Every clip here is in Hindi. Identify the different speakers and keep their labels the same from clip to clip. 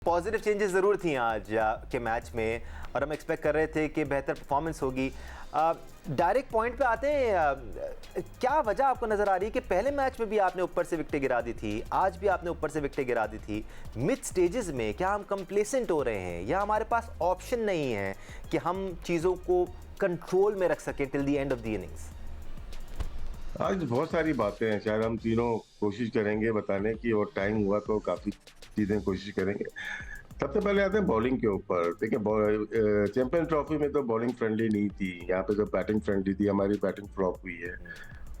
Speaker 1: पॉजिटिव चेंजेस ज़रूर थी आज के मैच में और हम एक्सपेक्ट कर रहे थे कि बेहतर परफॉर्मेंस होगी। डायरेक्ट पॉइंट पे आते हैं, क्या वजह आपको नज़र आ रही है कि पहले मैच में भी आपने ऊपर से विकेटें गिरा दी थी, आज भी आपने ऊपर से विकेटें गिरा दी थी। मिड स्टेजेस में क्या हम कंप्लेसेंट हो रहे हैं या हमारे पास ऑप्शन नहीं है कि हम चीज़ों को कंट्रोल में रख सकें till the end of the innings?
Speaker 2: आज बहुत सारी बातें हैं, शायद हम तीनों कोशिश करेंगे बताने की, और टाइम हुआ तो काफ़ी चीज़ें कोशिश करेंगे। सबसे पहले आते हैं बॉलिंग के ऊपर। देखिए, चैंपियन ट्रॉफी में तो बॉलिंग फ्रेंडली नहीं थी, यहाँ पे जो बैटिंग फ्रेंडली थी, हमारी बैटिंग फ्लॉप हुई है।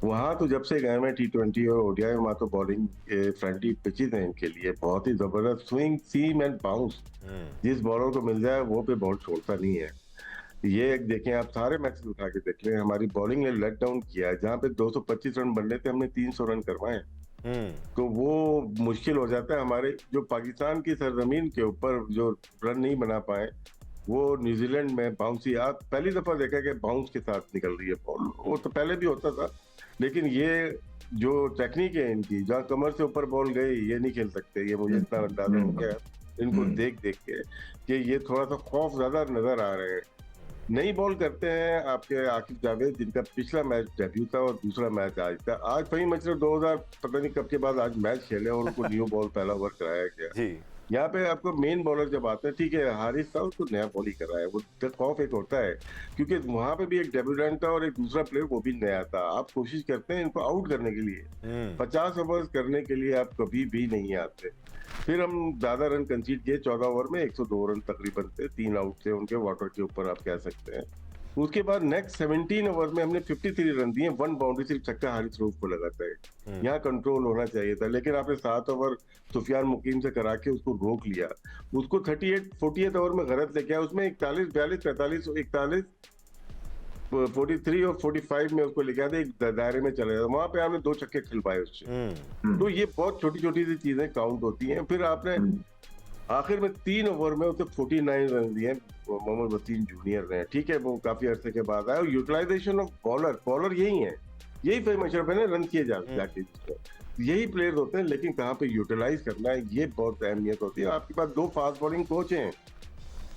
Speaker 2: वहाँ तो जब से गए हैं T20 और ODI, वहाँ तो बॉलिंग फ्रेंडली पिचेज हैं इनके लिए, बहुत ही ज़बरदस्त स्विंग, सीम एंड बाउंस। जिस बॉलर को मिल जाए वो पे बॉल छोड़ता नहीं है। ये देखें, आप सारे मैच उठा के देख लें, हमारी बॉलिंग ने लेट डाउन किया है। जहाँ पे 225 रन बनने थे, हमने 300 रन करवाए। तो वो मुश्किल हो जाता है। हमारे जो पाकिस्तान की सरजमीन के ऊपर जो रन नहीं बना पाए, वो न्यूजीलैंड में बाउंसी, आप पहली दफा देखा कि बाउंस के साथ निकल रही है बॉल। वो तो पहले भी होता था, लेकिन ये जो टेक्निक है इनकी, जहाँ कमर से ऊपर बॉल गई, ये नहीं खेल सकते। ये मुझे इतना अंदाजा हो गया इनको देख के कि ये थोड़ा सा खौफ ज्यादा नजर आ रहे हैं। नई बॉल करते हैं आपके आकिब जावेद, जिनका पिछला मैच डेब्यू था और दूसरा मैच आज था। आज फहीम अशरफ 2000 पता नहीं कब के बाद आज मैच खेले और उनको न्यू बॉल पहला ओवर कराया गया। यहाँ पे आपको मेन बॉलर जब आते हैं, ठीक है, हारिस था, उसको नया बॉल ही कराया। वो खौफ एक होता है, क्योंकि वहां पे भी एक डेब्यूटेंट था और एक दूसरा प्लेयर वो भी नया था। आप कोशिश करते हैं इनको आउट करने के लिए, 50 ओवर करने के लिए आप कभी भी नहीं आते। फिर हम ज्यादा रन कंसीड किए, 14 ओवर में 102 रन तकरीबन थे, 3 आउट थे उनके, वाटर के ऊपर आप कह सकते हैं। उसके बाद नेक्स्ट 17 ओवर में हमने 53 रन दिए, 1 बाउंड्री, सिर्फ छक्का हारिस रऊफ को लगाता है। यहाँ कंट्रोल होना चाहिए था, लेकिन आपने 7 ओवर सुफियान मुकीम से करा के उसको रोक लिया। उसको 48 ओवर में गलत लेके आया, उसमें 41, 42, 43, 41, 43 और 45 में उसको लेके आते, एक दायरे में चले जाता। वहां पे आपने 2 छक्के खिलवाए उससे। तो ये बहुत छोटी छोटी सी चीजें काउंट होती हैं। फिर आपने आखिर में 3 ओवर में उसे 49 रन दिए, मोहम्मद वसीम जूनियर ने। ठीक है, वो काफी अरसे के बाद आया। और यूटिलाइजेशन ऑफ बॉलर यही है, यही फहीम अशरफ है ना, रन किए जाके यही प्लेयर्स होते हैं, लेकिन कहाँ पे यूटिलाइज करना है, ये बहुत अहमियत होती है। आपके पास 2 फास्ट बॉलिंग कोच हैं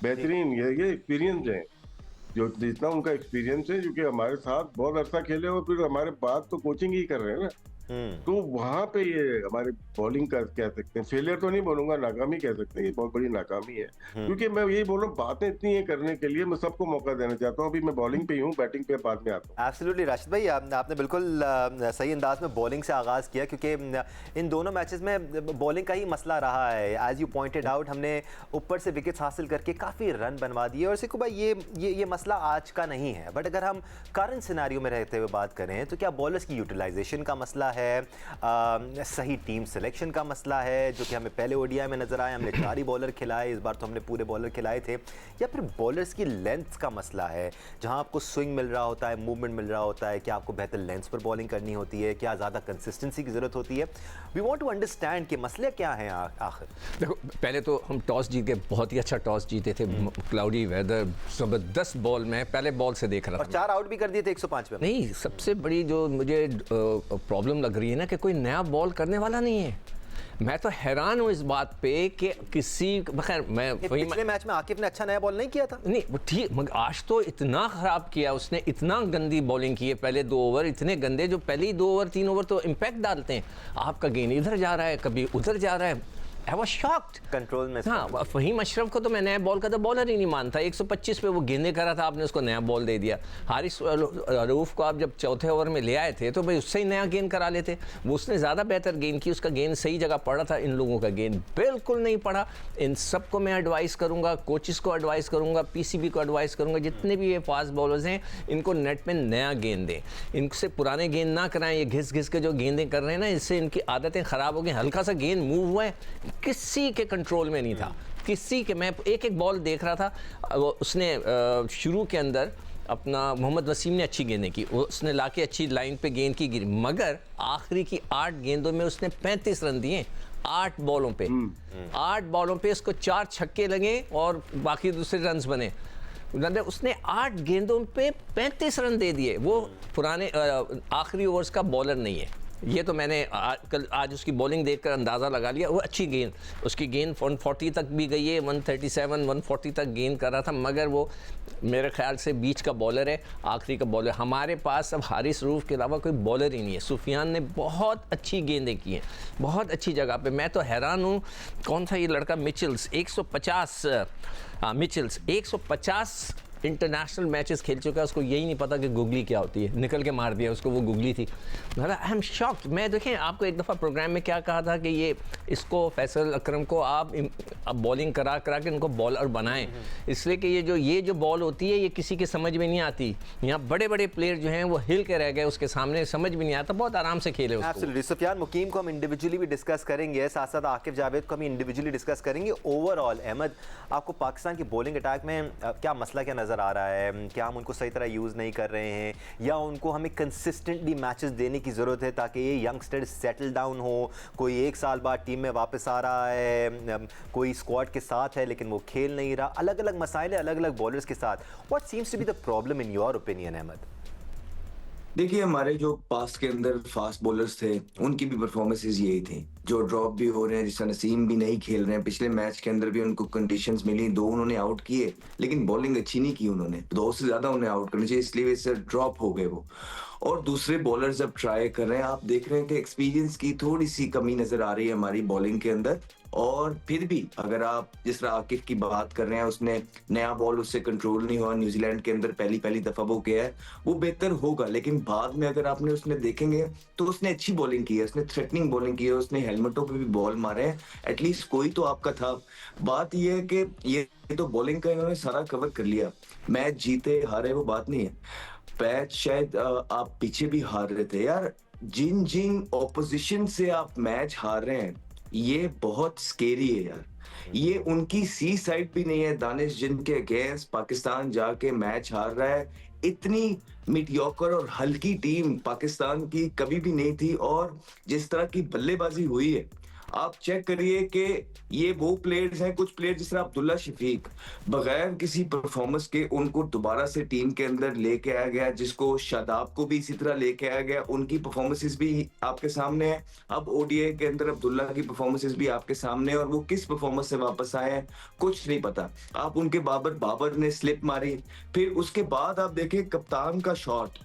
Speaker 2: बेहतरीन, ये एक्सपीरियंस है, जो जितना उनका एक्सपीरियंस है, क्योंकि हमारे साथ बहुत अरसा खेले और फिर हमारे बाद तो कोचिंग ही कर रहे हैं ना। तो वहां पे ये हमारे बॉलिंग का कह सकते हैं, फेलियर तो नहीं बोलूंगा, नाकामी कह सकते हैं, ये बहुत बड़ी नाकामी है। क्योंकि मैं यही बोल रहा हूँ, बातें इतनी है करने के लिए, मैं सबको मौका देना चाहता हूँ। अभी मैं बॉलिंग पे ही हूँ, बैटिंग पे बाद में आता हूँ।
Speaker 1: एब्सोल्युटली राशिद भाई, आपने बिल्कुल सही अंदाज में बॉलिंग से आगाज़ किया, क्योंकि इन दोनों मैचेस में बॉलिंग का ही मसला रहा है। एज यू पॉइंटेड आउट, हमने ऊपर से विकेट्स हासिल करके काफ़ी रन बनवा दिए। और सिक्कू भाई, ये मसला आज का नहीं है, बट अगर हम करंट सिनेरियो में रहते हुए बात करें तो क्या बॉलर्स की यूटिलाइजेशन का मसला है, सही टीम सिलेक्शन का मसला है, जो कि हमें पहले ODI में नजर आया, हमने 4 ही बॉलर खिलाए, इस बार तो हमने पूरे बॉलर खिलाए थे, या फिर बॉलर्स की लेंथ का मसला है, जहां आपको स्विंग मिल रहा होता है, मूवमेंट मिल रहा होता है, क्या आपको बेहतर लेंथ पर बॉलिंग करनी होती है, क्या ज़्यादा कंसिस्टेंसी की ज़रूरत होती है? वी वांट टू अंडरस्टैंड कि मसले क्या हैं आखिर।
Speaker 3: देखो, पहले तो हम टॉस जीत के, बहुत ही अच्छा टॉस जीते थे, क्लाउडी वेदर, ज़बरदस्त बॉल में पहले बॉल से देख रहा था,
Speaker 1: और 4 आउट भी कर दिए थे 105 पे।
Speaker 3: नहीं, सबसे बड़ी जो मुझे प्रॉब्लम लग रही है ना, कि कोई नया बॉल करने वाला नहीं है। मैं तो हैरान हूँ इस बात पे कि किसी, खैर मैं
Speaker 1: पिछले मैच में आकिब ने अच्छा नया बॉल नहीं किया था।
Speaker 3: नहीं, वो ठीक, मगर आज तो इतना खराब किया उसने, इतना गंदी बॉलिंग की है। पहले 2 ओवर इतने गंदे, जो पहले ही 2 ओवर 3 ओवर तो इम्पैक्ट डालते हैं। आपका गेंद इधर जा रहा है, कभी उधर जा रहा है। I was shocked.
Speaker 1: कंट्रोल में।
Speaker 3: हाँ, फहीम अशरफ को तो मैं नया बॉल का तो बॉलर ही नहीं मानता। 125 पे वो गेंदे करा था, आपने उसको नया बॉल दे दिया। हारिस रऊफ को आप जब चौथे ओवर में ले आए थे, तो भाई उससे ही नया गेंद करा लेते। वो उसने ज़्यादा बेहतर गेंद की, उसका गेंद सही जगह पड़ा था। इन लोगों का गेंद बिल्कुल नहीं पड़ा। इन सबको मैं एडवाइस करूँगा, कोचेस को एडवाइस करूँगा, PCB को एडवाइस करूँगा, जितने भी ये फास्ट बॉलर्स हैं, इनको नेट में नया गेंद दें, इनसे पुराने गेंद ना कराएं। ये घिस घिस के जो गेंदें कर रहे हैं ना, इससे इनकी आदतें ख़राब हो गई। हल्का सा गेंद मूव हुआ है, किसी के कंट्रोल में नहीं था, किसी के। मैं एक बॉल देख रहा था, उसने शुरू के अंदर अपना मोहम्मद वसीम ने अच्छी गेंदें की, उसने लाके अच्छी लाइन पे गेंद की गिरी, मगर आखिरी की 8 गेंदों में उसने 35 रन दिए। 8 बॉलों पे 8 बॉलों पे उसको 4 छक्के लगे और बाकी दूसरे रन बने। उसने 8 गेंदों पे 35 रन दे दिए। वो पुराने आखिरी ओवर्स का बॉलर नहीं है। ये तो मैंने आज उसकी बॉलिंग देखकर अंदाज़ा लगा लिया। वो अच्छी गेंद, उसकी गेंद 140 तक भी गई है, 137 140 तक गेंद कर रहा था, मगर वो मेरे ख्याल से बीच का बॉलर है, आखिरी का बॉलर। हमारे पास अब हारिस रऊफ के अलावा कोई बॉलर ही नहीं है। सुफियान ने बहुत अच्छी गेंदें की हैं, बहुत अच्छी जगह पे। मैं तो हैरान हूँ, कौन था ये लड़का, मिचेल्स 150 इंटरनेशनल मैचेस खेल चुका है, उसको यही नहीं पता कि गुगली क्या होती है। निकल के मार दिया उसको, वो गुगली थी। मतलब आई एम शॉक्ड। मैं देखें, आपको एक दफ़ा प्रोग्राम में क्या कहा था कि ये इसको फैसल अकरम को आप बॉलिंग करा के इनको बॉलर बनाएं, इसलिए कि ये जो बॉल होती है ये किसी के समझ में नहीं आती। यहाँ बड़े बड़े प्लेयर जो हैं वो हिल के रह गए उसके सामने, समझ में नहीं आता, बहुत आराम से खेले उसको।
Speaker 1: एब्सोल्युटली। सुफियान मुकीम को हम इंडिविजुअली भी डिस्कस करेंगे, साथ साथ आकिब जावेद को हम इंडिविजुअली डिस्कस करेंगे। ओवरऑल अहमद, आपको पाकिस्तान की बॉलिंग अटैक में क्या मसला क्या नज़र आ रहा है? क्या हम उनको सही तरह यूज़ नहीं कर रहे हैं, या उनको हमें कंसिस्टेंटली मैचेस देने की ज़रूरत है ताकि ये यंगस्टर्स सेटल डाउन हो? कोई 1 साल बाद टीम में वापस आ रहा है, कोई स्क्वाड के साथ है लेकिन वो खेल नहीं रहा। अलग अलग मसाइल है अलग अलग बॉलर्स के साथ। What seems to be the problem in your opinion Ahmed?
Speaker 4: देखिए, हमारे जो पास्ट के अंदर फास्ट बॉलर्स थे उनकी भी परफॉर्मेंसेस यही थी, जो ड्रॉप भी हो रहे हैं, जिस नसीम भी नहीं खेल रहे हैं। पिछले मैच के अंदर भी उनको कंडीशंस मिली, 2 उन्होंने आउट किए, लेकिन बॉलिंग अच्छी नहीं की उन्होंने। 2 से ज्यादा उन्हें आउट करना चाहिए, इसलिए वजह से ड्रॉप हो गए वो। और दूसरे बॉलर्स अब ट्राई कर रहे हैं, आप देख रहे हैं कि एक्सपीरियंस की थोड़ी सी कमी नजर आ रही है हमारी बॉलिंग के अंदर। और फिर भी अगर आप जिस तरह आकिफ की बात कर रहे हैं, उसने नया बॉल उससे कंट्रोल नहीं हुआ, न्यूजीलैंड के अंदर पहली दफा वो गया है, वो बेहतर होगा। लेकिन बाद में अगर आपने उसने देखेंगे तो उसने अच्छी बॉलिंग की है, उसने थ्रेटनिंग बॉलिंग की है, उसने हेलमेटों पे भी बॉल मारे हैं, एटलीस्ट कोई तो आपका था। बात ये है कि ये तो बॉलिंग का इन्होंने सारा कवर कर लिया। मैच जीते हारे वो बात नहीं है, मैच शायद आप पीछे भी हार रहे थे यार। जिन ऑपोजिशन से आप मैच हार रहे हैं ये बहुत स्केरी है यार। ये उनकी सी साइड भी नहीं है। दानिश जिनके अगेंस्ट पाकिस्तान जाके मैच हार रहा है, इतनी मीडियोकर और हल्की टीम पाकिस्तान की कभी भी नहीं थी। और जिस तरह की बल्लेबाजी हुई है, आप चेक करिए कि ये वो प्लेयर्स हैं, कुछ प्लेयर जिस तरह अब्दुल्ला शफीक, बगैर किसी परफॉर्मेंस के उनको दोबारा से टीम के अंदर लेके आया गया, जिसको शादाब को भी इसी तरह लेके आया गया। उनकी परफॉर्मेंसेस भी आपके सामने है। अब ओडीआई के अंदर अब्दुल्ला की परफॉर्मेंसेस भी आपके सामने है, और वो किस परफॉर्मेंस से वापस आए हैं कुछ नहीं पता। आप उनके बाबर ने स्लिप मारी, फिर उसके बाद आप देखें कप्तान का शॉट,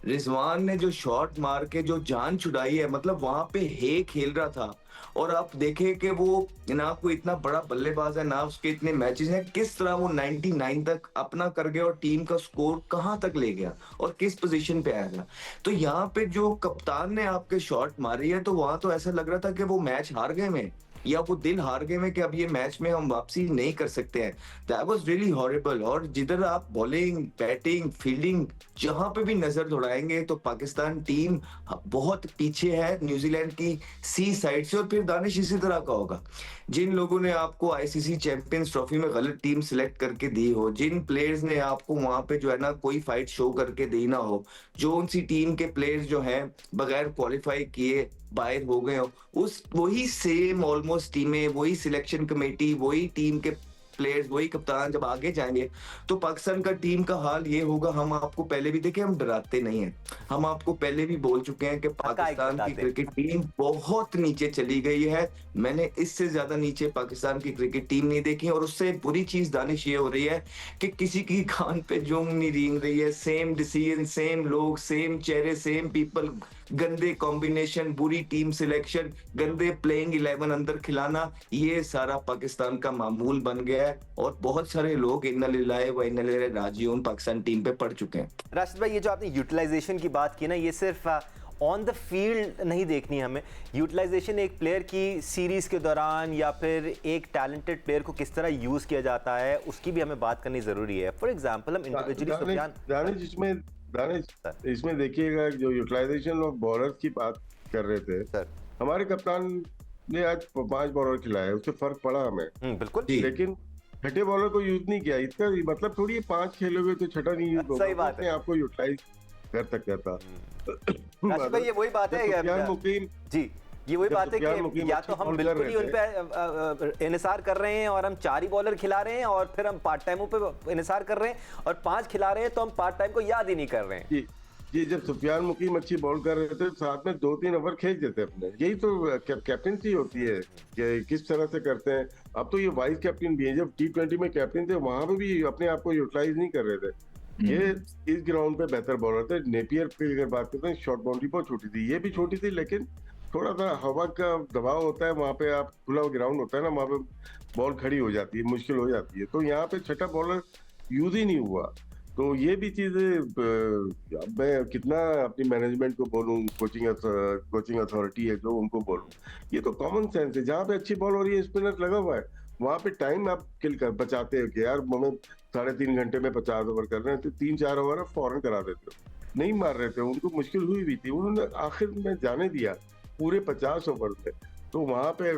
Speaker 4: रिजवान ने जो शॉट मार के जो जान छुड़ाई है, मतलब वहां पे हे खेल रहा था। और आप देखें कि वो ना कोई इतना बड़ा बल्लेबाज है, ना उसके इतने मैचेस हैं, किस तरह वो 99 तक अपना कर गया और टीम का स्कोर कहां तक ले गया और किस पोजीशन पे आएगा। तो यहाँ पे जो कप्तान ने आपके शॉट मारी है, तो वहां तो ऐसा लग रहा था कि वो मैच हार गए में, या वो दिल हार गए में कि अब ये मैच में हम वापसी नहीं कर सकते हैं। That was really horrible. और जिधर आप बॉलिंग, बैटिंग, फील्डिंग जहां पे भी नजर दौड़ाएंगे तो पाकिस्तान टीम बहुत पीछे है न्यूजीलैंड की सी साइड से। और फिर दानिश इसी तरह का होगा, जिन लोगों ने आपको आईसीसी चैंपियंस ट्रॉफी में गलत टीम सिलेक्ट करके दी हो, जिन प्लेयर्स ने आपको वहां पे जो है ना कोई फाइट शो करके दी ना हो, जो उनसी टीम के प्लेयर्स जो हैं बगैर क्वालिफाई किए बाहर हो गए हो, उस वही सेम ऑलमोस्ट टीमें, वही सिलेक्शन कमेटी, वही टीम के प्लेयर्स, वही कप्तान जब आगे जाएंगे तो पाकिस्तान का टीम का हाल ये होगा। हम आपको पहले भी देखे, हम डराते नहीं हैं, हम आपको पहले भी बोल चुके हैं कि पाकिस्तान की क्रिकेट टीम बहुत नीचे चली गई है। मैंने इससे ज्यादा नीचे पाकिस्तान की क्रिकेट टीम नहीं देखी। और उससे बुरी चीज दानिश ये हो रही है कि किसी की कान पे जूं नहीं रेंग रही है। सेम डिसीजन, सेम लोग, सेम चेहरे, सेम पीपल, गंदे कॉम्बिनेशन, बुरी टीम सिलेक्शन, गंदे प्लेइंग 11 अंदर खिलाना, ये सारा पाकिस्तान का मामूल बन गया है। और बहुत सारे लोग इन्ना लिल्लाहि व इन्ना इलैहि राजिऊन पाकिस्तान टीम पे पड़ चुके हैं।
Speaker 1: राशिद भाई, ये जो आपने यूटिलाइजेशन की बात की ना, ये सिर्फ ऑन द फील्ड नहीं देखनी हमें। यूटिलाइजेशन एक प्लेयर की सीरीज के दौरान या फिर एक टैलेंटेड प्लेयर को किस तरह यूज किया जाता है, उसकी भी हमें बात करनी जरूरी है। फॉर एग्जांपल हम इंडिविजुअली
Speaker 2: दानिश इसमें देखिएगा, जो यूटिलाइजेशन ऑफ बॉलर्स की बात कर रहे थे
Speaker 1: सर,
Speaker 2: हमारे कप्तान ने आज 5 बॉलर खिलाए, उससे फर्क पड़ा हमें।
Speaker 1: बिल्कुल,
Speaker 2: लेकिन छठे बॉलर को यूज नहीं किया। इसका मतलब थोड़ी 5 खेलोगे तो छठा नहीं यूज होगा।
Speaker 1: सही बात है,
Speaker 2: आपको यूटिलाइज कर सकता था।
Speaker 1: राशिद भाई, ये वही बात है
Speaker 2: मुकीम
Speaker 1: जी, ये वही बात है कि या तो हम बिल्कुल ही उन पे इन्हिसार कर रहे हैं और हम 4 ही बॉलर खिला रहे हैं, और फिर हम पार्ट टाइमों पे इन्हिसार कर रहे हैं, और 5 खिला रहे हैं तो हम पार्ट टाइम को याद ही नहीं कर रहे हैं।
Speaker 2: जी, जब सुफियान मुकीम अच्छी बॉल कर रहे थे, साथ में 2-3 ओवर खींच देते अपने। यही तो कैप्टेंसी होती है कि किस तरह से करते हैं। अब तो ये वाइस कैप्टन भी हैं, जब टी20 में कैप्टन थे, वहाँ पे भी अपने आप को यूटिलाइज़ नहीं कर रहे थे। ये इस ग्राउंड पे बेहतर बॉलर थे। नेपियर की अगर बात करते हैं, शॉर्ट बाउंड्री बहुत छोटी थी, ये भी छोटी थी, लेकिन थोड़ा-सा हवा का दबाव होता है, वहाँ पे आप खुला ग्राउंड होता है ना, वहाँ पे बॉल खड़ी हो जाती है, मुश्किल हो जाती है। तो यहाँ पे छठा बॉलर यूज़ ही नहीं हुआ। तो ये भी चीज़ें मैं कितना अपनी मैनेजमेंट को बोलूँ, कोचिंग अथॉरिटी है जो उनको बोलूँ, ये तो कॉमन सेंस है। जहाँ पे अच्छी बॉल हो रही है, स्पिनर लगा हुआ है, वहाँ पे टाइम आप किल कर बचाते हो कि यार हमें 3.5 घंटे में 50 ओवर कर रहे हैं, तो 3-4 ओवर आप फौरन करा देते हो। नहीं मार रहे थे, उनको मुश्किल हुई भी थी, उन्होंने आखिर में जाने दिया पूरे 50 ओवर में। तो वहाँ पे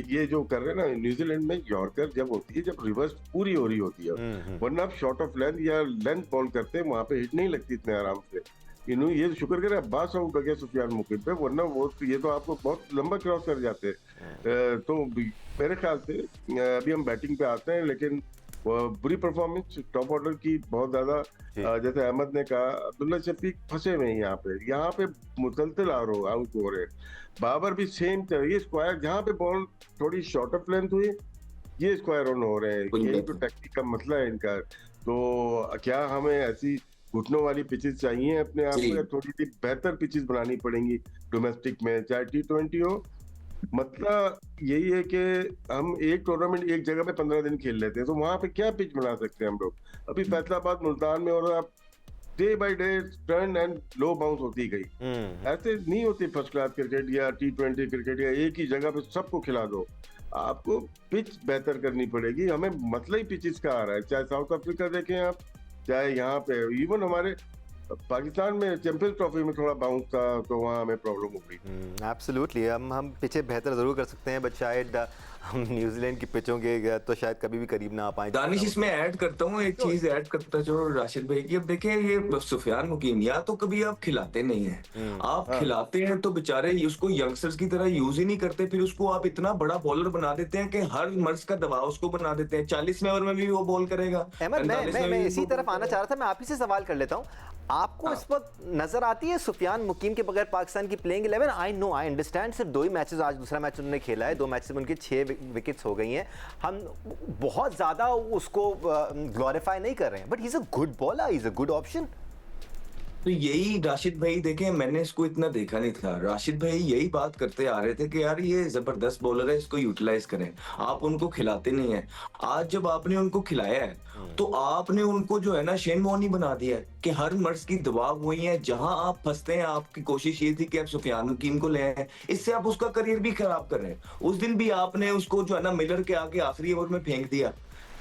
Speaker 2: ये जो कर रहे हैं ना, न्यूजीलैंड में यॉर्कर जब होती है, जब रिवर्स पूरी हो रही होती है, वरना आप शॉर्ट ऑफ लेंथ या लेंथ बॉल करते हैं, वहाँ पे हिट नहीं लगती इतने आराम से। इन्होंने ये शुक्र करे अब्बास आउट हो गया सुफियान मुकीम पे, वरना वो ये तो आपको बहुत लंबा क्रॉस कर जाते हैं। तो मेरे ख्याल से अभी हम बैटिंग पे आते हैं, लेकिन बुरी परफॉर्मेंस टॉप ऑर्डर की बहुत ज्यादा। जैसे अहमद ने कहा, अब्दुल्ला शफीक फंसे हुए हैं यहाँ पे मुसलसल आउट हो रहे हैं। बाबर भी सेम तरह, ये स्क्वायर जहाँ पे बॉल थोड़ी शॉर्ट ऑफ लेंथ हुई, ये स्क्वायर ऑन हो रहे हैं। यही तो टेक्निक का मसला है इनका। तो क्या हमें ऐसी घुटनों वाली पिचेस चाहिए अपने आप को, या थोड़ी सी बेहतर पिचेस बनानी पड़ेंगी डोमेस्टिक में, चाहे टी20 हो? मतलब यही है कि हम एक टूर्नामेंट एक जगह पे 15 दिन खेल लेते हैं, तो वहां पे क्या पिच बना सकते हैं हम लोग? अभी फैसलाबाद मुल्तान में, और आप day by day turn and low bounce होती गई। ऐसे नहीं होती फर्स्ट क्लास क्रिकेट या टी20 क्रिकेट, या एक ही जगह पे सबको खिला दो। आपको पिच बेहतर करनी पड़ेगी। हमें मसला ही पिचेस का आ रहा है, चाहे साउथ अफ्रीका देखें आप, चाहे यहाँ पे इवन हमारे पाकिस्तान में चैंपियंस ट्रॉफी में थोड़ा बाउंस था, तो वहाँ हमें प्रॉब्लम हो गई।
Speaker 1: एब्सोल्युटली, हम पिचें बेहतर ज़रूर कर सकते हैं, बट शायद हम न्यूजीलैंड की पिचों के तो शायद कभी भी करीब ना आ पाए।
Speaker 4: दानिश, इसमें ऐड करता हूँ एक चीज, ऐड करता जो राशिद भाई की। अब देखें, ये सुफियान मुकीम या तो कभी आप खिलाते नहीं है, आप खिलाते हैं तो बेचारे उसको यंगस्टर्स की तरह यूज ही नहीं करते, फिर उसको आप इतना बड़ा बॉलर बना देते हैं कि हर मर्ज का दबाव उसको बना देते हैं। 40वें ओवर में भी वो बॉल करेगा।
Speaker 1: मैं इसी तरफ आना चाह रहा था, मैं आप ही से सवाल कर लेता हूँ। आपको इस वक्त नजर आती है सुफियान मुकीम के बगैर पाकिस्तान की प्लेइंग 11? आई अंडरस्टैंड सिर्फ 2 ही मैचेस, आज दूसरा मैच उन्होंने खेला है, 2 मैचेस में उनकी 6 विकेट्स हो गई हैं। हम बहुत ज्यादा उसको ग्लोरीफाई नहीं कर रहे हैं, but he is a good bowler, he is a good option.
Speaker 4: तो यही राशिद भाई देखें, मैंने इसको इतना देखा नहीं था। राशिद भाई यही बात करते आ रहे थे कि यार ये जबरदस्त बॉलर है, इसको यूटिलाइज करें। आप उनको खिलाते नहीं है। आज जब आपने उनको खिलाया है, तो आपने उनको जो है ना शेन वॉर्नी बना दिया है कि हर मर्ज की दबाव वही है। जहां आप फंसते हैं, आपकी कोशिश ये थी कि आप सुफियान मुकीम को ले आए, इससे आप उसका करियर भी खराब कर रहे हैं। उस दिन भी आपने उसको जो है ना मिलर के आगे आखिरी ओवर में फेंक दिया,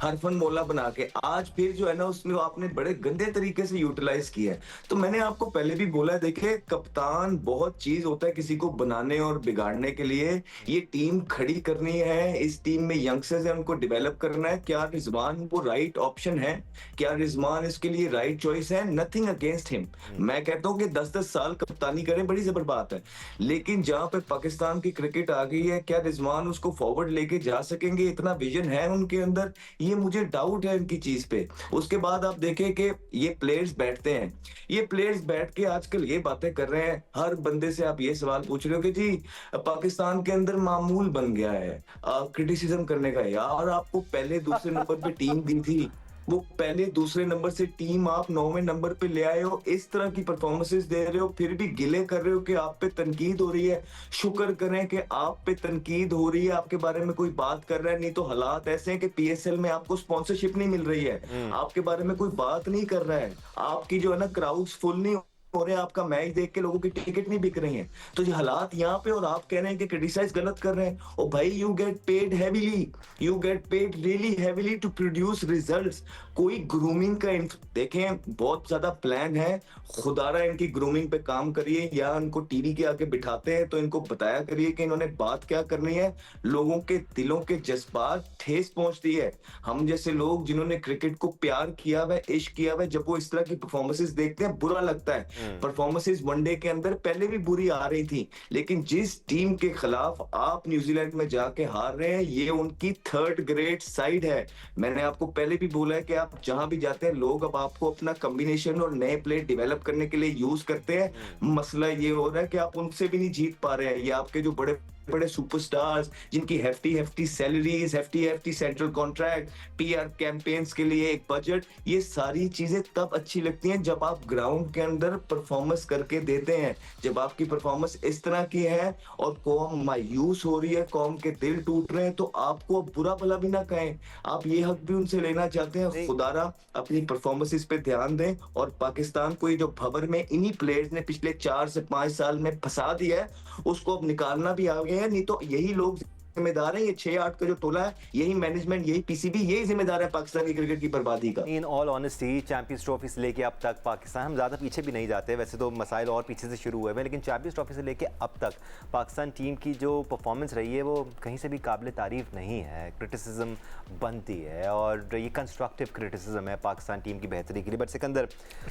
Speaker 4: हरफन मौला बना के। आज फिर जो है ना उसमें आपने बड़े गंदे तरीके से यूटिलाइज किया है। तो मैंने आपको पहले भी बोला है, देखिए कप्तान बहुत चीज होता है किसी को बनाने और बिगाड़ने के लिए। ये टीम खड़ी करनी है, इस टीम में यंगस्टर्स है, उनको डेवलप करना है। क्या रिजवान वो राइट ऑप्शन है? क्या रिजवान इसके लिए राइट चॉइस है? Nothing against him. मैं कहता हूँ कि 10-10 साल कप्तानी करें, बड़ी जबर बात है, लेकिन जहां पे पाकिस्तान की क्रिकेट आ गई है, क्या रिजवान उसको फॉरवर्ड लेके जा सकेंगे? इतना विजन है उनके अंदर? ये मुझे डाउट है इनकी चीज पे। उसके बाद आप देखें कि ये प्लेयर्स बैठते हैं, ये प्लेयर्स बैठ के आजकल ये बातें कर रहे हैं। हर बंदे से आप ये सवाल पूछ रहे हो कि जी पाकिस्तान के अंदर मामूल बन गया है क्रिटिसिज्म करने का। यार आपको पहले दूसरे नंबर पे टीम दी थी, वो पहले दूसरे नंबर से टीम आप 9वें नंबर पे ले आए हो, इस तरह की परफॉर्मेंसेस दे रहे हो, फिर भी गिले कर रहे हो कि आप पे तनकीद हो रही है। शुक्र करें कि आप पे तनकीद हो रही है, आपके बारे में कोई बात कर रहा है, नहीं तो हालात ऐसे हैं कि पीएसएल में आपको स्पॉन्सरशिप नहीं मिल रही है, आपके बारे में कोई बात नहीं कर रहा है, आपकी जो है ना क्राउड्स फुल नहीं हो रहे, आपका मैच देख के लोगों की टिकट नहीं बिक रही हैं। तो ये हालात यहाँ पे, और आप कह रहे हैं कि क्रिटिसाइज गलत कर रहे हैं। ओ भाई, you get paid heavily, you get paid really heavily to produce results. कोई ग्रूमिंग का देखें, बहुत ज्यादा प्लान है, खुदारा इनकी ग्रूमिंग पे काम करिए, या इनको टीवी के आगे बिठाते हैं तो इनको बताया करिए कि इन्होंने बात क्या करनी है। लोगों के दिलों के जज्बात ठेस पहुंचती है। हम जैसे लोग जिन्होंने क्रिकेट को प्यार किया हुआ, इश्क किया हुआ, जब वो इस तरह की परफॉर्मेंसेस देखते हैं बुरा लगता है। परफॉर्मेंसेस वनडे के अंदर पहले भी बुरी आ रही थी, लेकिन जिस टीम के खिलाफ आप न्यूजीलैंड में जाके हार रहे हैं, ये उनकी थर्ड ग्रेड साइड है। मैंने आपको पहले भी बोला है कि आप जहां भी जाते हैं, लोग अब आपको अपना कॉम्बिनेशन और नए प्लेयर डेवलप करने के लिए यूज करते हैं। मसला ये हो रहा है कि आप उनसे भी नहीं जीत पा रहे हैं। ये आपके जो बड़े बड़े सुपरस्टार्स जिनकी hefty salaries, hefty central contract, PR campaigns के लिए एक बजट, ये सारी चीजें तब अच्छी लगती हैं जब आप ग्राउंड के अंदर परफॉर्मेंस करके देते हैं। जब आपकी परफॉर्मेंस इस तरह की है और कौम मायूस हो रही है, कौम के दिल टूट रहे हैं, तो आपको बुरा भला भी ना कहें, आप ये हक भी उनसे लेना चाहते हैं, खुदारा अपनी परफॉर्मेंसेस पे ध्यान दें। और पाकिस्तान को ये जो भंवर में इन्हीं प्लेयर्स ने पिछले 4 से 5 साल में फंसा दिया है, उसको अब निकालना भी आ गया है। नहीं तो यही लोग जिम्मेदार है, ये 6-8 का जो टोला है, यही मैनेजमेंट, यही पीसीबी, यही जिम्मेदार है पाकिस्तानी क्रिकेट की बर्बादी का।
Speaker 1: In all honesty champions trophy से लेके अब तक पाकिस्तान, हम ज़्यादा पीछे भी नहीं जाते, वैसे तो मसाइल और पीछे से शुरू हुए हैं, लेकिन चैंपियंस ट्रॉफी से लेके अब तक पाकिस्तान टीम की जो परफॉर्मेंस रही है वो कहीं से भी काबिल तारीफ नहीं है। क्रिटिसिज्म बनती है और ये कंस्ट्रक्टिव क्रिटिसिज्म है पाकिस्तान टीम की बेहतरी के लिए। बट सिकंदर,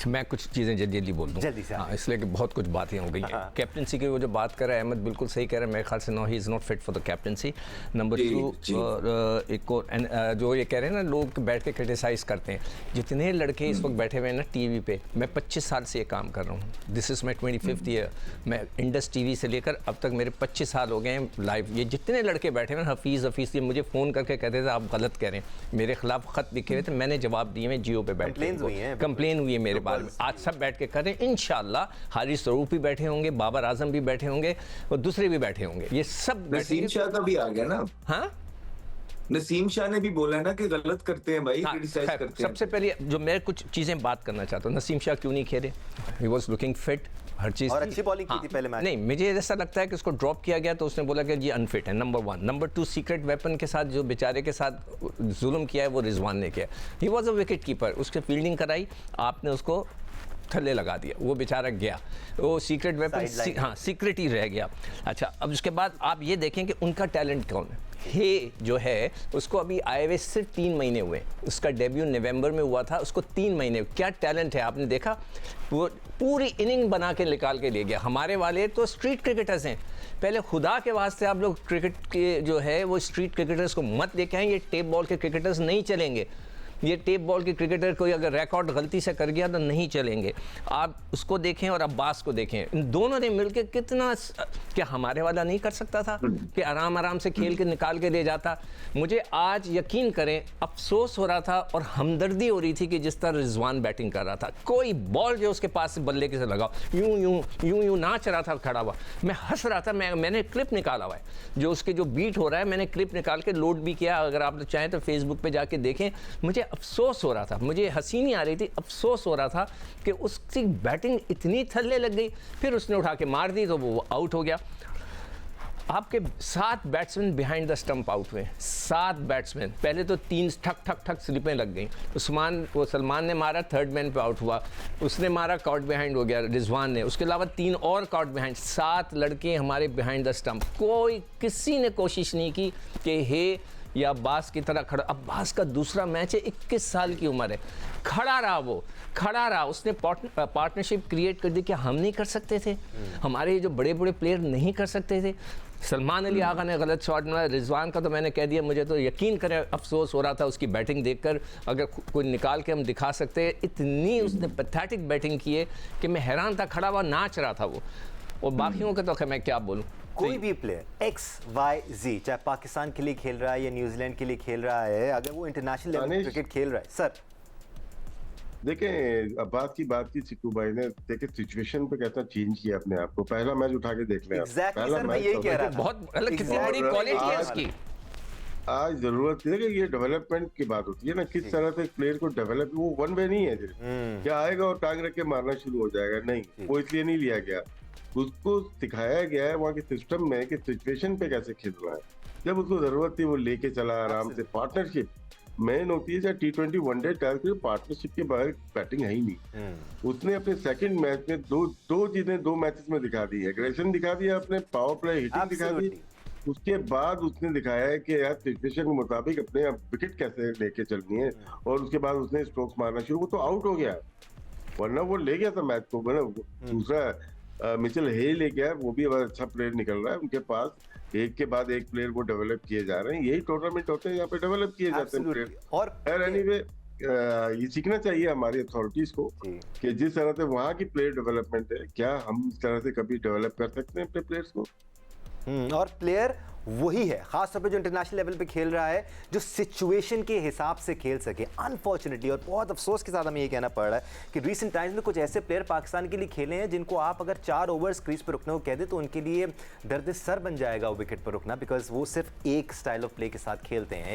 Speaker 3: मैं कुछ चीज़ें जल्दी बोल दूँ
Speaker 1: जल्दी से।
Speaker 3: हाँ, इसलिए कि बहुत कुछ बातें हो गई हैं। कैप्टनसी की वो जो बात कर रहा है अहमद, बिल्कुल सही कह रहा है। मेरे ख्याल से no, he is not fit for the captaincy. Number 2, एक और जो ये कह रहे हैं ना, लोग बैठ के क्रिटिसाइज करते हैं, जितने लड़के इस वक्त बैठे हुए हैं ना टीवी पे, मैं 25 साल से ये काम कर रहा हूँ, this is my 25th year. मैं इंडस टीवी से लेकर अब तक मेरे 25 साल हो गए हैं लाइव। ये जितने लड़के बैठे हुए हैं, हफीज़ ये मुझे फ़ोन करके कहते थे आप गलत कह रहे हैं, मेरे खिलाफ ख़त लिखे हुए थे, मैंने जवाब दिए। मैं जियो पे बैठे कंप्लेन हुई है मेरे बारे में, आज सब बैठ के कर रहे हैं। इंशाल्लाह हारिस रऊफ भी बैठे होंगे, बाबर आजम भी बैठे होंगे और दूसरे भी बैठे होंगे, ये सब।
Speaker 4: नसीम शाह का भी आ गया ना।
Speaker 3: हाँ,
Speaker 4: नसीम शाह ने भी बोला है ना कि गलत करते हैं भाई, क्रिटिसाइज करते हैं।
Speaker 3: सबसे पहले जो मैं कुछ चीज़ें बात करना चाहता हूँ, नसीम शाह क्यों नहीं खेले? ही वॉज लुकिंग फिट, हर चीज़
Speaker 1: और अच्छी बॉलिंग की थी पहले मैच।
Speaker 3: नहीं, मुझे ऐसा लगता है कि उसको ड्रॉप किया गया तो उसने बोला कि ये अनफिट है, नंबर 1। नंबर 2, सीक्रेट वेपन के साथ जो बेचारे के साथ जुल्म किया है वो रिजवान ने किया। He was a wicket keeper, उसके फील्डिंग कराई, आपने उसको थल्ले लगा दिया, वो बेचारा गया, वो सीक्रेट वेपन हाँ सीक्रेट ही रह गया। अच्छा, अब उसके बाद आप ये देखें कि उनका टैलेंट कौन है। हे जो है उसको अभी आए हुए सिर्फ 3 महीने हुए, उसका डेब्यू नवंबर में हुआ था, उसको 3 महीने। क्या टैलेंट है आपने देखा, वो पूरी इनिंग बना के निकाल के ले गया। हमारे वाले तो स्ट्रीट क्रिकेटर्स हैं, पहले खुदा के वास्ते आप लोग क्रिकेट के जो है वो स्ट्रीट क्रिकेटर्स को मत लेके आए, ये टेप बॉल के क्रिकेटर्स नहीं चलेंगे। ये टेप बॉल के क्रिकेटर कोई अगर रिकॉर्ड गलती से कर गया तो नहीं चलेंगे। आप उसको देखें और अब्बास को देखें, इन दोनों ने मिलकर कितना, क्या हमारे वाला नहीं कर सकता था कि आराम आराम से खेल के निकाल के ले जाता। मुझे आज यकीन करें अफसोस हो रहा था और हमदर्दी हो रही थी कि जिस तरह रिजवान बैटिंग कर रहा था, कोई बॉल जो उसके पास से बल्ले के से लगा, यूं यूं यूं यूं नाच रहा था खड़ा हुआ, मैं हंस रहा था। मैंने क्लिप निकाला हुआ है, जो उसके जो बीट हो रहा है मैंने क्लिप निकाल के लोड भी किया, अगर आप चाहें तो फेसबुक पे जाके देखें। मुझे अफसोस हो रहा था, मुझे हंसी नहीं आ रही थी, अफसोस हो रहा था कि उसकी बैटिंग इतनी थल्ले लग गई, फिर उसने उठा के मार दी तो वो आउट हो गया। आपके 7 batsman behind the stump out हुए, 7 बैट्समैन, पहले तो 3 ठक ठक ठक स्लिपें लग गई। सलमान ने मारा, 3rd मैन पे आउट हुआ, उसने मारा, कॉट बिहाइंड हो गया रिजवान ने, उसके अलावा 3 और कॉट बिहाइंड, 7 लड़के हमारे बिहाइंड द स्टंप। कोई किसी ने कोशिश नहीं की कि हे या अब्बास की तरह खड़ा। अब्बास का दूसरा मैच है, 21 साल की उम्र है, खड़ा रहा, वो खड़ा रहा, उसने पार्टनरशिप क्रिएट कर दी। क्या हम नहीं कर सकते थे? हमारे जो बड़े बड़े प्लेयर नहीं कर सकते थे? सलमान अली आगा ने गलत शॉट मारा, रिजवान का तो मैंने कह दिया, मुझे तो यकीन करें अफसोस हो रहा था उसकी बैटिंग देखकर। अगर कोई निकाल के हम दिखा सकते, इतनी उसने पैथेटिक बैटिंग की है कि मैं हैरान था, खड़ा हुआ नाच रहा था वो। और बाकियों का तो मैं क्या बोलूँ,
Speaker 1: कोई भी प्लेयर XYZ चाहे पाकिस्तान के लिए खेल रहा है या न्यूजीलैंड के लिए खेल रहा है, अगर वो इंटरनेशनल लेवल पे क्रिकेट खेल रहा है, सर
Speaker 2: देखें, अब्बास की बात की चिक्कू भाई ने, देखे सिचुएशन पे कैसा चेंज किया अपने आप को। पहला मैच उठा के देख लें,
Speaker 1: Exactly, सर, मैं यही कह रहा था।
Speaker 3: बहुत कितनी बड़ी क्वालिटी है उसकी।
Speaker 2: आज जरूरत है कि ये डेवलपमेंट की बात होती है ना, किस तरह से प्लेयर को डेवलप, वो वन वे नहीं है क्या आएगा और टांग रख के मारना शुरू हो जाएगा, नहीं, वो इसलिए नहीं लिया गया। उसको सिखाया गया है वहाँ के सिस्टम में कि सिचुएशन पे कैसे खेलना है। जब उसको जरूरत थी वो लेके चला आराम से। पार्टनरशिप मेन होती है, चाहे T20 वनडे टेस्ट, पार्टनरशिप के बाहर बैटिंग है ही नहीं। उसने अपने सेकंड मैच में दो चीजें 2 मैचेस में दिखा दी, एग्रेशन दिखा दिया, अपने पावर प्ले हिटिंग दिखा दी। उसके बाद उसने दिखाया है कि यार सिचुएशन के मुताबिक अपने विकेट कैसे लेके चलनी है, और उसके बाद उसने स्ट्रोक्स मारना शुरू, वो तो आउट हो गया। वरना वो ले गया था मैच को, मतलब दूसरा मिचेल हे ले गया, वो भी अब अच्छा प्लेयर निकल रहा है उनके पास, एक के बाद एक प्लेयर वो डेवलप किए जा रहे हैं, यही टूर्नामेंट होते हैं यहाँ पे डेवलप किए जाते हैं
Speaker 1: Absolutely.
Speaker 2: प्लेयर।
Speaker 1: और
Speaker 2: खैर एनीवे ये सीखना चाहिए हमारी अथॉरिटीज को
Speaker 1: जी।
Speaker 2: कि जिस तरह से वहाँ की प्लेयर डेवलपमेंट है, क्या हम इस तरह से कभी डेवलप कर सकते हैं अपने प्लेयर्स को?
Speaker 1: और प्लेयर वही है खास तौर पे जो इंटरनेशनल लेवल पे खेल रहा है, जो सिचुएशन के हिसाब से खेल सके। अनफॉर्चुनेटली और बहुत अफसोस के साथ हमें ये कहना पड़ रहा है कि रीसेंट टाइम्स में कुछ ऐसे प्लेयर पाकिस्तान के लिए खेले हैं जिनको आप अगर 4 ओवर्स क्रीज पर रुकने को कह दे तो उनके लिए दर्द सर बन जाएगा वो विकेट पर रुकना, बिकॉज वो सिर्फ एक स्टाइल ऑफ प्ले के साथ खेलते हैं।